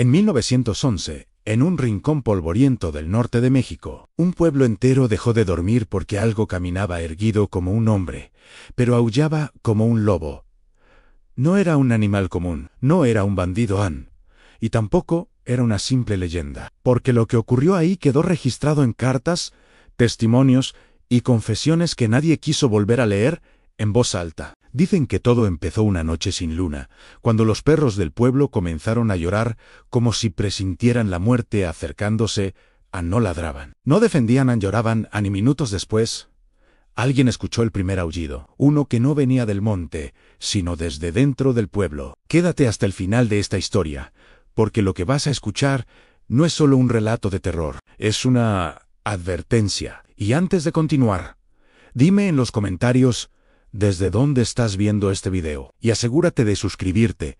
En 1911, en un rincón polvoriento del norte de México, un pueblo entero dejó de dormir porque algo caminaba erguido como un hombre, pero aullaba como un lobo. No era un animal común, no era un bandido y tampoco era una simple leyenda, porque lo que ocurrió ahí quedó registrado en cartas, testimonios y confesiones que nadie quiso volver a leer en voz alta. Dicen que todo empezó una noche sin luna, cuando los perros del pueblo comenzaron a llorar como si presintieran la muerte acercándose. No ladraban, no defendían, lloraban. Ni minutos después, alguien escuchó el primer aullido, uno que no venía del monte, sino desde dentro del pueblo. Quédate hasta el final de esta historia, porque lo que vas a escuchar no es solo un relato de terror, es una advertencia. Y antes de continuar, dime en los comentarios desde dónde estás viendo este video, y asegúrate de suscribirte,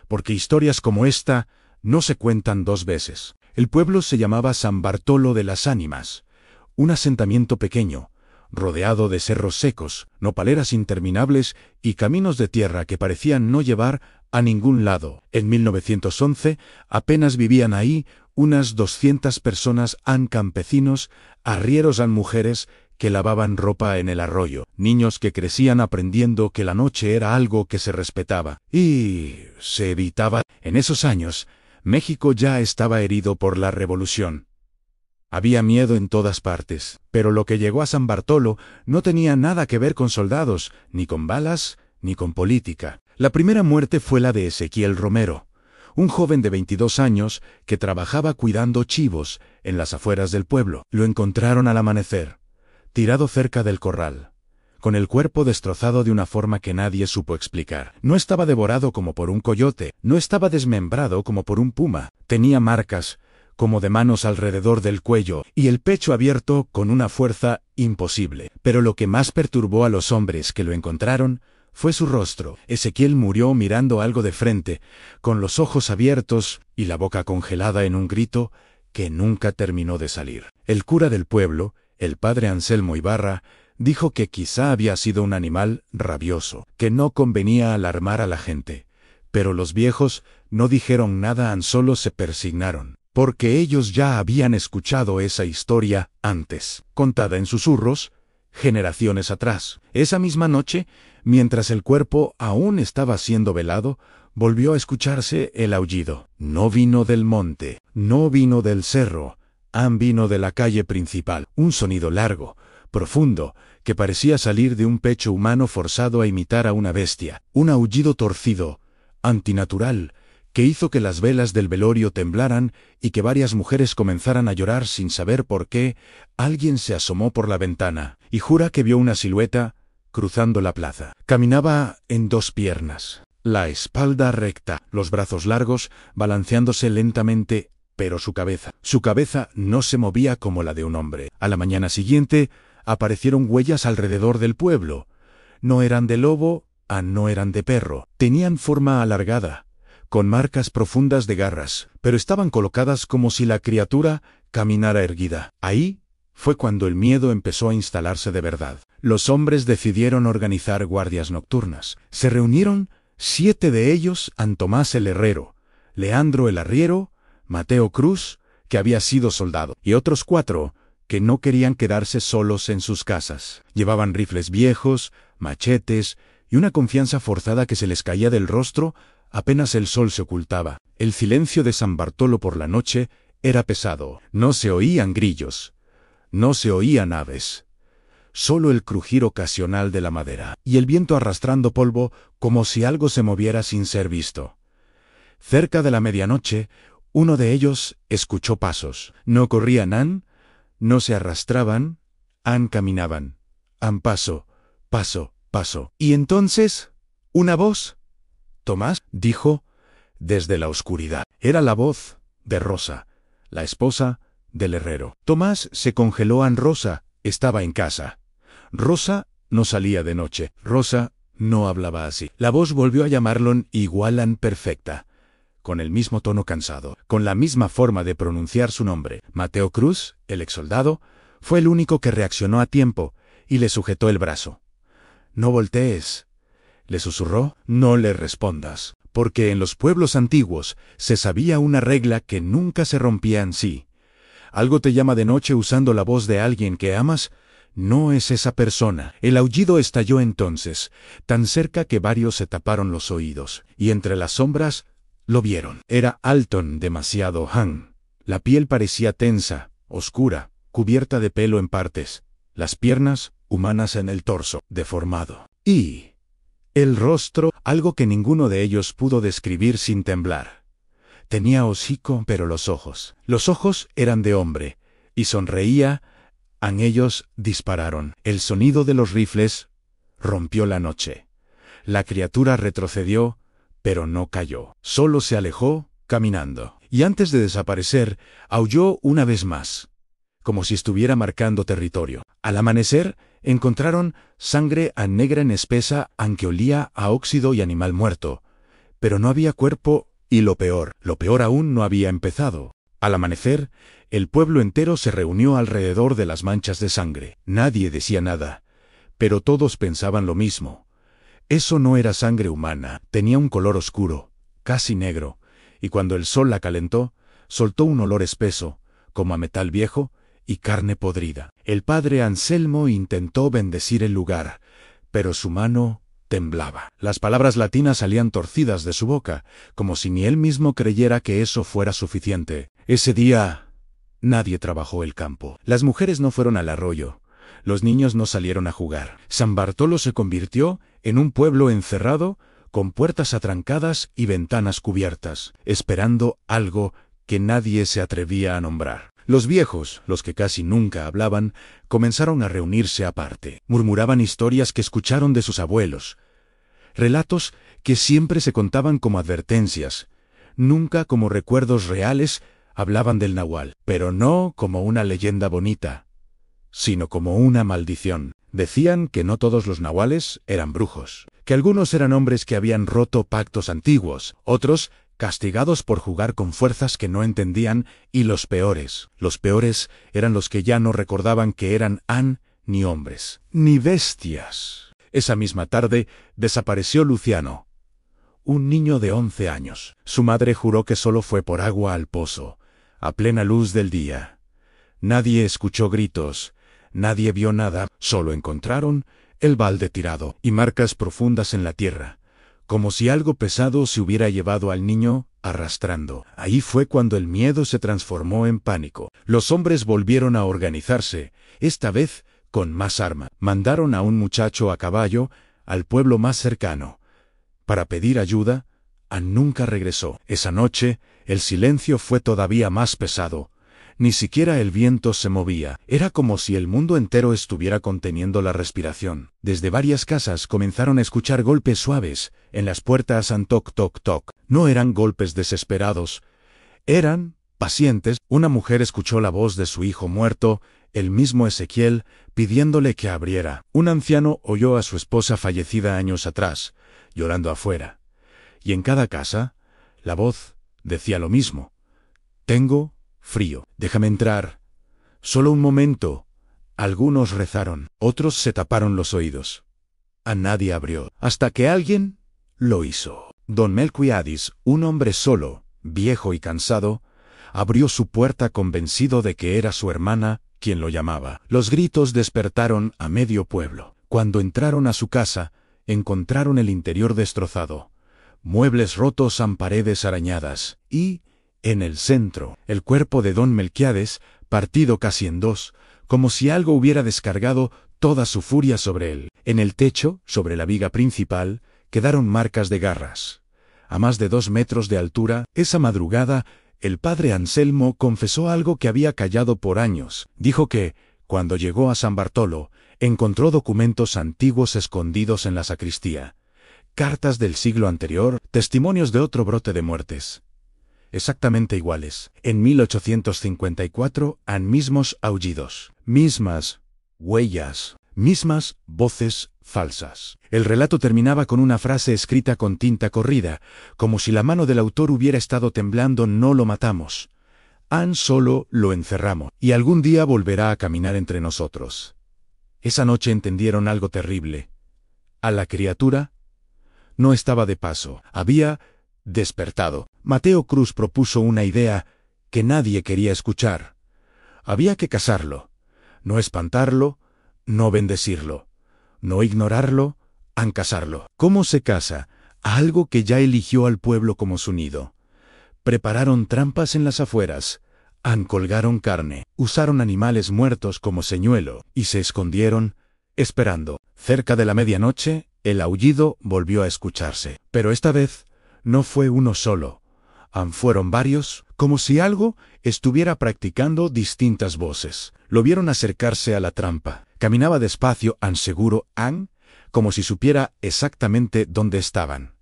porque historias como esta no se cuentan dos veces. El pueblo se llamaba San Bartolo de las Ánimas, un asentamiento pequeño, rodeado de cerros secos, nopaleras interminables y caminos de tierra que parecían no llevar a ningún lado. En 1911 apenas vivían ahí unas 200 personas, campesinos, arrieros, mujeres que lavaban ropa en el arroyo, niños que crecían aprendiendo que la noche era algo que se respetaba y se evitaba. En esos años, México ya estaba herido por la revolución. Había miedo en todas partes, pero lo que llegó a San Bartolo no tenía nada que ver con soldados, ni con balas, ni con política. La primera muerte fue la de Ezequiel Romero, un joven de 22 años que trabajaba cuidando chivos en las afueras del pueblo. Lo encontraron al amanecer, tirado cerca del corral, con el cuerpo destrozado de una forma que nadie supo explicar. No estaba devorado como por un coyote, no estaba desmembrado como por un puma, tenía marcas como de manos alrededor del cuello, y el pecho abierto con una fuerza imposible. Pero lo que más perturbó a los hombres que lo encontraron fue su rostro. Ezequiel murió mirando algo de frente, con los ojos abiertos y la boca congelada en un grito que nunca terminó de salir. El cura del pueblo, el padre Anselmo Ibarra, dijo que quizá había sido un animal rabioso, que no convenía alarmar a la gente. Pero los viejos no dijeron nada, solo se persignaron, porque ellos ya habían escuchado esa historia antes, contada en susurros, generaciones atrás. Esa misma noche, mientras el cuerpo aún estaba siendo velado, volvió a escucharse el aullido. No vino del monte, no vino del cerro, vino de la calle principal. Un sonido largo, profundo, que parecía salir de un pecho humano forzado a imitar a una bestia. Un aullido torcido, antinatural, que hizo que las velas del velorio temblaran y que varias mujeres comenzaran a llorar sin saber por qué. Alguien se asomó por la ventana y jura que vio una silueta cruzando la plaza. Caminaba en dos piernas, la espalda recta, los brazos largos, balanceándose lentamente, pero su cabeza no se movía como la de un hombre. A la mañana siguiente aparecieron huellas alrededor del pueblo. No eran de lobo, no eran de perro. Tenían forma alargada, con marcas profundas de garras, pero estaban colocadas como si la criatura caminara erguida. Ahí fue cuando el miedo empezó a instalarse de verdad. Los hombres decidieron organizar guardias nocturnas. Se reunieron 7 de ellos: Tomás el herrero, Leandro el arriero, Mateo Cruz, que había sido soldado, y otros 4 que no querían quedarse solos en sus casas. Llevaban rifles viejos, machetes y una confianza forzada que se les caía del rostro apenas el sol se ocultaba. El silencio de San Bartolo por la noche era pesado. No se oían grillos, no se oían aves, solo el crujir ocasional de la madera, y el viento arrastrando polvo como si algo se moviera sin ser visto. Cerca de la medianoche, uno de ellos escuchó pasos. No corrían, no se arrastraban, caminaban. Paso, paso, paso. Y entonces, una voz. «Tomás», dijo, desde la oscuridad. Era la voz de Rosa, la esposa del herrero. Tomás se congeló. Rosa estaba en casa. Rosa no salía de noche. Rosa no hablaba así. La voz volvió a llamarlo igual, perfecta, con el mismo tono cansado, con la misma forma de pronunciar su nombre. Mateo Cruz, el exsoldado, fue el único que reaccionó a tiempo y le sujetó el brazo. «No voltees», le susurró. «No le respondas. porque en los pueblos antiguos se sabía una regla que nunca se rompía en sí. Algo te llama de noche usando la voz de alguien que amas, no es esa persona. El aullido estalló entonces, tan cerca que varios se taparon los oídos, y entre las sombras lo vieron. Era Alton demasiado Han. La piel parecía tensa, oscura, cubierta de pelo en partes, las piernas humanas en el torso, deformado. Y el rostro, algo que ninguno de ellos pudo describir sin temblar. Tenía hocico, pero los ojos eran de hombre, y sonreía. Ellos dispararon. El sonido de los rifles rompió la noche. La criatura retrocedió, pero no cayó. Solo se alejó, caminando. Y antes de desaparecer, aulló una vez más, como si estuviera marcando territorio. Al amanecer, encontraron sangre negra en espesa, aunque olía a óxido y animal muerto. Pero no había cuerpo, y lo peor aún no había empezado. Al amanecer, el pueblo entero se reunió alrededor de las manchas de sangre. Nadie decía nada, pero todos pensaban lo mismo. Eso no era sangre humana, tenía un color oscuro, casi negro, y cuando el sol la calentó, soltó un olor espeso, como a metal viejo y carne podrida. El padre Anselmo intentó bendecir el lugar, pero su mano temblaba. Las palabras latinas salían torcidas de su boca, como si ni él mismo creyera que eso fuera suficiente. Ese día nadie trabajó el campo. Las mujeres no fueron al arroyo. Los niños no salieron a jugar. San Bartolo se convirtió en un pueblo encerrado, con puertas atrancadas y ventanas cubiertas, esperando algo que nadie se atrevía a nombrar. Los viejos, los que casi nunca hablaban, comenzaron a reunirse aparte. Murmuraban historias que escucharon de sus abuelos. Relatos que siempre se contaban como advertencias, nunca como recuerdos reales. Hablaban del nahual, pero no como una leyenda bonita, sino como una maldición. Decían que no todos los nahuales eran brujos, que algunos eran hombres que habían roto pactos antiguos, otros castigados por jugar con fuerzas que no entendían, y los peores eran los que ya no recordaban que eran ni hombres, ni bestias. Esa misma tarde desapareció Luciano, un niño de 11 años. Su madre juró que solo fue por agua al pozo, a plena luz del día. Nadie escuchó gritos, nadie vio nada, solo encontraron el balde tirado y marcas profundas en la tierra, como si algo pesado se hubiera llevado al niño arrastrando. Ahí fue cuando el miedo se transformó en pánico. Los hombres volvieron a organizarse, esta vez con más arma. Mandaron a un muchacho a caballo al pueblo más cercano para pedir ayuda. Nunca regresó. Esa noche, el silencio fue todavía más pesado. Ni siquiera el viento se movía. Era como si el mundo entero estuviera conteniendo la respiración. Desde varias casas comenzaron a escuchar golpes suaves en las puertas. Toc, toc, toc. No eran golpes desesperados. Eran pacientes. Una mujer escuchó la voz de su hijo muerto, el mismo Ezequiel, pidiéndole que abriera. Un anciano oyó a su esposa fallecida años atrás, llorando afuera. Y en cada casa, la voz decía lo mismo. Tengo frío. Déjame entrar. Solo un momento. Algunos rezaron, otros se taparon los oídos. A nadie abrió, hasta que alguien lo hizo. Don Melquiades, un hombre solo, viejo y cansado, abrió su puerta convencido de que era su hermana quien lo llamaba. Los gritos despertaron a medio pueblo. Cuando entraron a su casa, encontraron el interior destrozado, muebles rotos, paredes arañadas, y, en el centro, el cuerpo de don Melquiades, partido casi en dos, como si algo hubiera descargado toda su furia sobre él. En el techo, sobre la viga principal, quedaron marcas de garras. A más de 2 metros de altura, esa madrugada, el padre Anselmo confesó algo que había callado por años. Dijo que, cuando llegó a San Bartolo, encontró documentos antiguos escondidos en la sacristía, cartas del siglo anterior, testimonios de otro brote de muertes, exactamente iguales. En 1854, mismos aullidos, mismas huellas, mismas voces falsas. El relato terminaba con una frase escrita con tinta corrida, como si la mano del autor hubiera estado temblando. No lo matamos. Solo lo encerramos, y algún día volverá a caminar entre nosotros. Esa noche entendieron algo terrible. A la criatura no estaba de paso. Había Despertado, Mateo Cruz propuso una idea que nadie quería escuchar. Había que casarlo, no espantarlo, no bendecirlo, no ignorarlo, casarlo. ¿Cómo se casa a algo que ya eligió al pueblo como su nido? Prepararon trampas en las afueras, colgaron carne, usaron animales muertos como señuelo, y se escondieron, esperando. Cerca de la medianoche, el aullido volvió a escucharse. Pero esta vez, no fue uno solo. Fueron varios, como si algo estuviera practicando distintas voces. Lo vieron acercarse a la trampa. Caminaba despacio, seguro, como si supiera exactamente dónde estaban.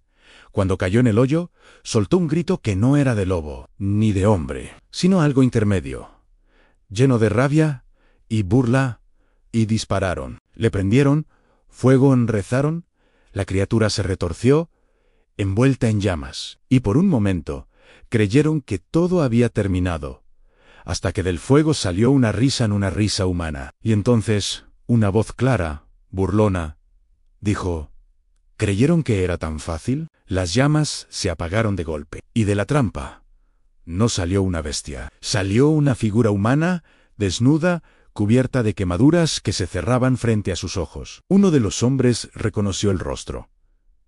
Cuando cayó en el hoyo, soltó un grito que no era de lobo, ni de hombre, sino algo intermedio, lleno de rabia y burla, y dispararon. Le prendieron, fuego rezaron, la criatura se retorció, envuelta en llamas, y por un momento creyeron que todo había terminado, hasta que del fuego salió una risa humana, y entonces una voz clara, burlona, dijo: ¿creyeron que era tan fácil? Las llamas se apagaron de golpe, y de la trampa no salió una bestia, salió una figura humana, desnuda, cubierta de quemaduras que se cerraban frente a sus ojos. Uno de los hombres reconoció el rostro.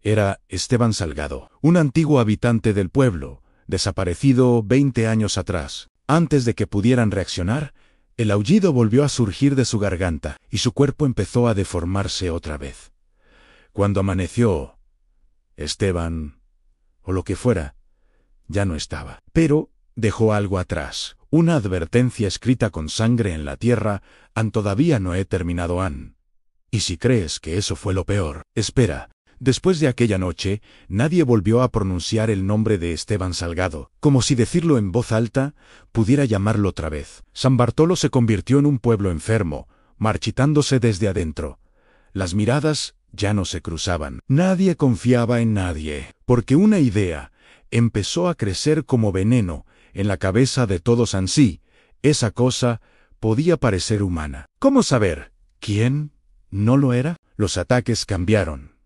Era Esteban Salgado, un antiguo habitante del pueblo, desaparecido 20 años atrás. Antes de que pudieran reaccionar, el aullido volvió a surgir de su garganta, y su cuerpo empezó a deformarse otra vez. Cuando amaneció, Esteban, o lo que fuera, ya no estaba. Pero dejó algo atrás, una advertencia escrita con sangre en la tierra: todavía no he terminado, Y si crees que eso fue lo peor, espera. Después de aquella noche, nadie volvió a pronunciar el nombre de Esteban Salgado, como si decirlo en voz alta pudiera llamarlo otra vez. San Bartolo se convirtió en un pueblo enfermo, marchitándose desde adentro. Las miradas ya no se cruzaban. Nadie confiaba en nadie, porque una idea empezó a crecer como veneno en la cabeza de todos ansí. Esa cosa podía parecer humana. ¿Cómo saber quién no lo era? Los ataques cambiaron.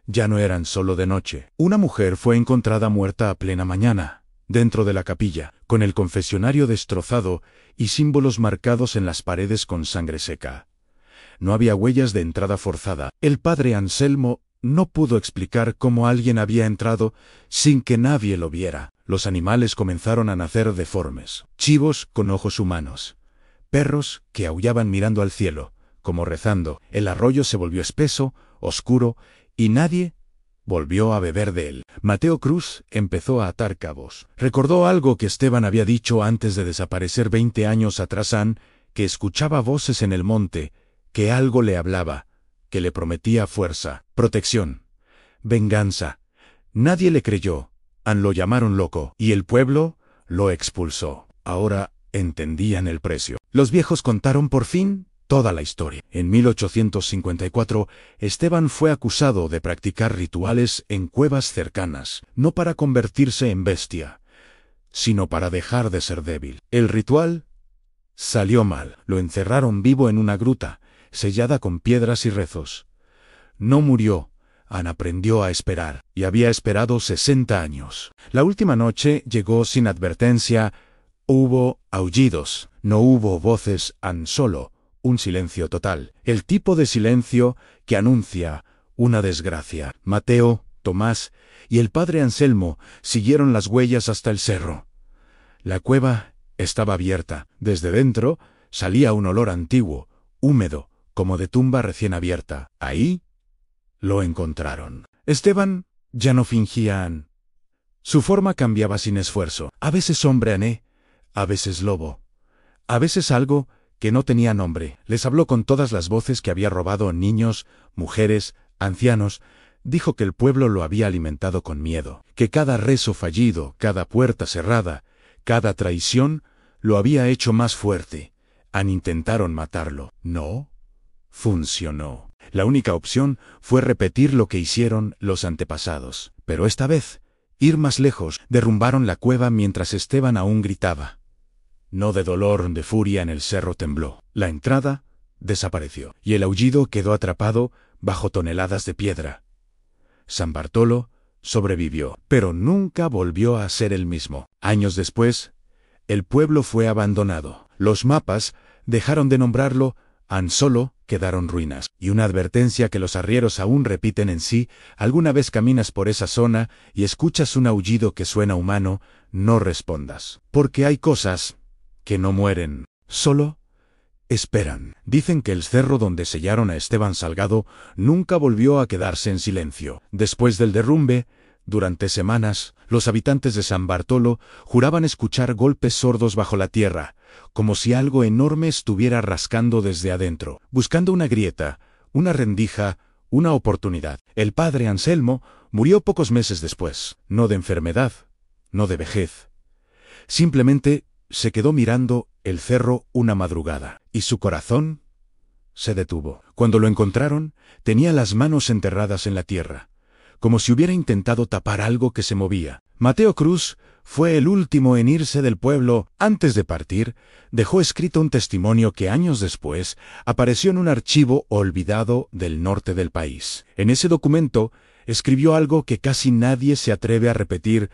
Ya no eran solo de noche. Una mujer fue encontrada muerta a plena mañana, dentro de la capilla, con el confesionario destrozado y símbolos marcados en las paredes con sangre seca. No había huellas de entrada forzada. El padre Anselmo no pudo explicar cómo alguien había entrado sin que nadie lo viera. Los animales comenzaron a nacer deformes. Chivos con ojos humanos. Perros que aullaban mirando al cielo, como rezando. El arroyo se volvió espeso, oscuro, y nadie volvió a beber de él. Mateo Cruz empezó a atar cabos. Recordó algo que Esteban había dicho antes de desaparecer 20 años atrás, que escuchaba voces en el monte, que algo le hablaba, que le prometía fuerza, protección, venganza. Nadie le creyó. Lo llamaron loco, y el pueblo lo expulsó. Ahora entendían el precio. Los viejos contaron por fin toda la historia. En 1854, Esteban fue acusado de practicar rituales en cuevas cercanas, no para convertirse en bestia, sino para dejar de ser débil. El ritual salió mal. Lo encerraron vivo en una gruta, sellada con piedras y rezos. No murió. Aprendió a esperar, y había esperado 60 años. La última noche llegó sin advertencia. Hubo aullidos, no hubo voces, solo un silencio total. El tipo de silencio que anuncia una desgracia. Mateo, Tomás y el padre Anselmo siguieron las huellas hasta el cerro. La cueva estaba abierta. Desde dentro salía un olor antiguo, húmedo, como de tumba recién abierta. Ahí lo encontraron. Esteban ya no fingía. Su forma cambiaba sin esfuerzo. A veces hombre, a veces lobo, a veces algo que no tenía nombre. Les habló con todas las voces que había robado: niños, mujeres, ancianos. Dijo que el pueblo lo había alimentado con miedo, que cada rezo fallido, cada puerta cerrada, cada traición lo había hecho más fuerte. Intentaron matarlo. No funcionó. La única opción fue repetir lo que hicieron los antepasados. Pero esta vez, ir más lejos. Derrumbaron la cueva mientras Esteban aún gritaba. No de dolor, de furia. En el cerro tembló. La entrada desapareció, y el aullido quedó atrapado bajo toneladas de piedra. San Bartolo sobrevivió, pero nunca volvió a ser el mismo. Años después, el pueblo fue abandonado. Los mapas dejaron de nombrarlo, solo quedaron ruinas. Y una advertencia que los arrieros aún repiten en sí: alguna vez caminas por esa zona y escuchas un aullido que suena humano, no respondas. Porque hay cosas que no mueren, solo esperan. Dicen que el cerro donde sellaron a Esteban Salgado nunca volvió a quedarse en silencio. Después del derrumbe, durante semanas, los habitantes de San Bartolo juraban escuchar golpes sordos bajo la tierra, como si algo enorme estuviera rascando desde adentro, buscando una grieta, una rendija, una oportunidad. El padre Anselmo murió pocos meses después, no de enfermedad, no de vejez. Simplemente se quedó mirando el cerro una madrugada, y su corazón se detuvo. Cuando lo encontraron, tenía las manos enterradas en la tierra, como si hubiera intentado tapar algo que se movía. Mateo Cruz fue el último en irse del pueblo. Antes de partir, dejó escrito un testimonio que años después apareció en un archivo olvidado del norte del país. En ese documento escribió algo que casi nadie se atreve a repetir: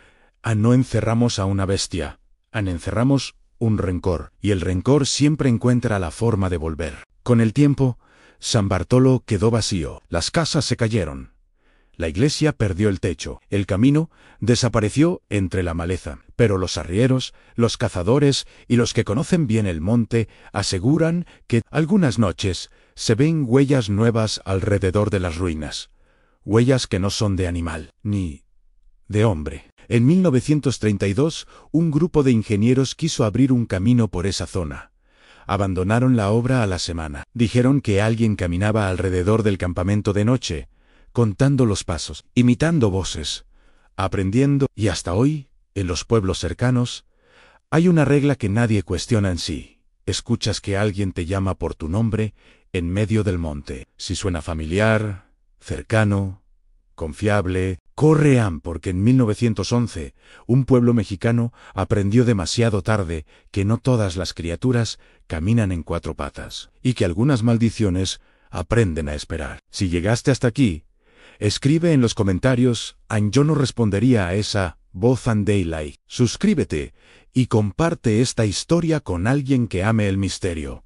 no encerramos a una bestia, encerramos un rencor, y el rencor siempre encuentra la forma de volver. Con el tiempo, San Bartolo quedó vacío, las casas se cayeron. La iglesia perdió el techo, el camino desapareció entre la maleza, pero los arrieros, los cazadores y los que conocen bien el monte aseguran que algunas noches se ven huellas nuevas alrededor de las ruinas, huellas que no son de animal, ni de hombre. En 1932, un grupo de ingenieros quiso abrir un camino por esa zona. Abandonaron la obra a la semana. Dijeron que alguien caminaba alrededor del campamento de noche, contando los pasos, imitando voces, aprendiendo, y hasta hoy, en los pueblos cercanos, hay una regla que nadie cuestiona en sí: escuchas que alguien te llama por tu nombre en medio del monte. Si suena familiar, cercano, confiable, correan, porque en 1911 un pueblo mexicano aprendió demasiado tarde que no todas las criaturas caminan en cuatro patas, y que algunas maldiciones aprenden a esperar. Si llegaste hasta aquí, escribe en los comentarios: yo no respondería a esa voz and daylight. Suscríbete y comparte esta historia con alguien que ame el misterio,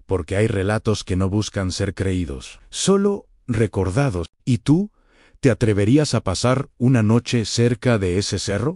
porque hay relatos que no buscan ser creídos, solo recordados. ¿Y tú? ¿Te atreverías a pasar una noche cerca de ese cerro?